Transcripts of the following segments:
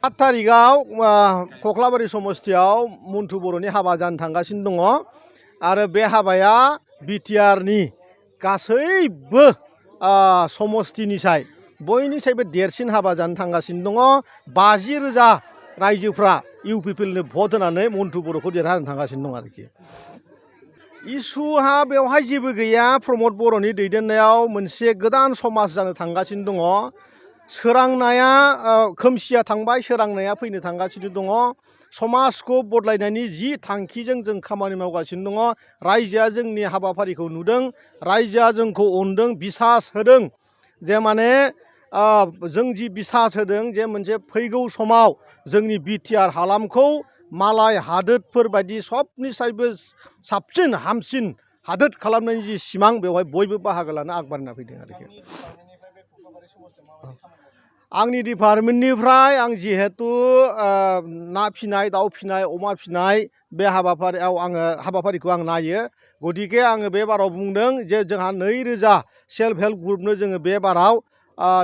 8 थारिखआव कख्लाबारि समस्थियाव मन्थु बर'नि हाबा जानो थांगासिनो दङ आरो बे हाबाया बिटिआरनि गासैबो समस्थिनिसाय बयनिसायबो देरसिन हाबा जानो थांगासिनो दङ। 50,000 रायजोफ्रा इउपिपिएलनो भट होनानै मन्थु बर'खौ देरहानो थांगासिनो दं आरोखि। इसुहा बेवहाय जेबो गैया। प्रमद बर'नि दैदेननायाव मोनसे गोदान समाज जानो थांगासिनो दङ। सोरांनाया खोमसिया थांबाय, सोरांनाया फैनो थांगासिनो दङ। समाजखौ बदलायनायनि जि थांखिजों जों खामानि मावगासिनो दङ। रायजोआ जोंनि हाबाफारिखौ नुदों, रायजोआ जोंखौ अनदों, बिसास होदों जे माने जों जि बिसास होदों जे मोनसे फैगौ समाव जोंनि बिटिआर हालामखौ मालाय हादोरफोर बायदि सबनिसायबो साबसिन हामसिन हादोर खालामनायनि जि सिमां बेवहाय बयबो बाहागो लानो आगबारिना फैदों आरोखि। आंनि डिपार्टमेन्टनिफ्राय आं जिहेतु ना फिनाय, दाउ फिनाय, अमा फिनाय बे हाबाफारिखौ आं नायो। गतिके आङो बे बाराव बुंदों जे जोंहा 2000 सेल्फ हेल्प ग्रुपनो जोङो बे बाराव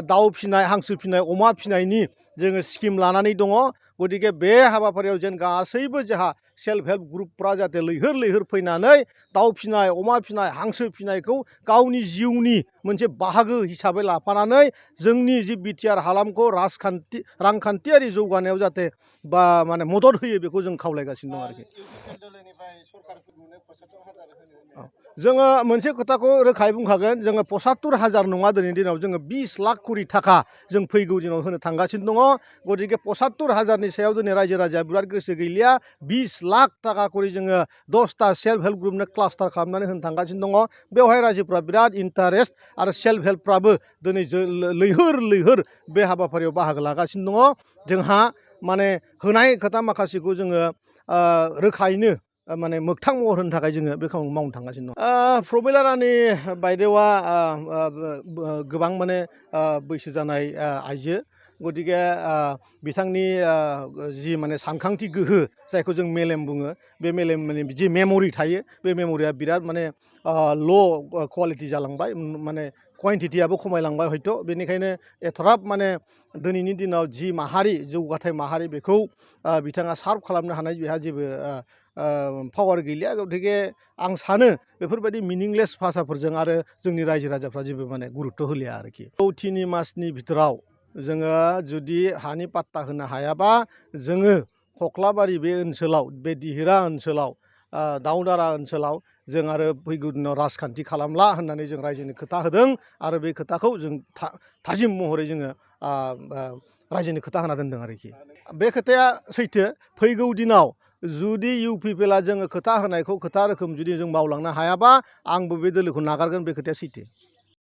दाउ फिनाय, हांसो फिनाय, अमा फिनायनि जोङो स्किम लानानै दङ। गतिके बे हाबाफारियाव जेन गासैबो जोंहा सेल्फ हेल्प ग्रुपफ्रा जाहाथे लैहोर लैहोर फैनानै दाउ फिनाय, अमा फिनाय, हांसो फिनायखौ गावनि जिउनि मोनसे बाहागो हिसाबै लाफानानै जोंनि जि बिटिआर हालामखौ रांखान्थियारि जौगानायाव जाहाथे माने मदद होयो बेखौ जों खावलायगासिनो दं आरोखि। जोङो मोनसे खोथाखौ रोखायै बुंखागोन, जोङो 75,000 नङा दिनैनि दिनाव जोङो 20 लाख करि थाखा जों फैगौ दिनाव होनो थांगासिनो दङ। गतिके 75,000नि सायाव दिनै रायजो राजाया बिराद गोसो गैलिया। 20 लाख थाखा करि जोङो 10टा सेल्फ हेल्प ग्रुपनो क्लास्टार खालामनानै होनो थांगासिनो दङ। बेवहाय रायजोफ्रा बिराद इन्टारेस्ट आरो सेल्फ हेल्पफ्राबो दिनै लैहोर लैहोर बे हाबाफारियाव बाहागो लागासिनो दङ। जोंहा माने होनाय खोथा माखासेखौ जोङो रोखायैनो माने मोगथां महर होनो थाखाय जोङो बे खामानिखौ मावनो थांगासिनो दं। प्रमिला रानि बायदेवा गोबां माने बैसो जानाय आइजो। गतिके बिथांनि जि माने सानखांथि गोहो जायखौ जों मेलेम बुङो, बे मेलेमनि जि मेम'रि थायो बे मेम'रिया बिराद माने ल' क्वालिटि जालांबाय, माने कुवान्टिटियाबो खमायलांबाय हयथ'। बेनिखायनो एथ'राब माने दिनैनि दिनाव जि माहारि जौगाथाय माहारि बेखौ बिथाङा सार्भ खालामनो हानाय बेहा जेबो पावार गैलिया। गतिके आं सानो बेफोरबायदि मिनिंलेस भाषाफोरजों आरो जोंनि रायजो राजाफ्रा जेबो माने गुरुत्त' होलिया आरोखि। 3 मासनि भितराव जोङो जुदि हानि पाट्टा होनो हायाबा जोङो कख्लाबारि बे ओनसोलाव, बे दिहिरा ओनसोलाव, दाउधारा ओनसोलाव जों आरो फैगौ दिनाव राजखान्थि खालामला होननानै जों रायजोनो खोथा होदों आरो बे खोथाखौ जों थाजिम महरै जोङो रायजोनो खोथा होना दोनदों आरोखि। बे खोथाया सैथो। फैगौ दिनाव जुदि इउपिपिएलआ जोङो खोथा होनायखौ खोथा रोखोम जुदि जों मावलांनो हायाबा आंबो बे दोलोखौ नागारगोन, बे खोथाया सैथो।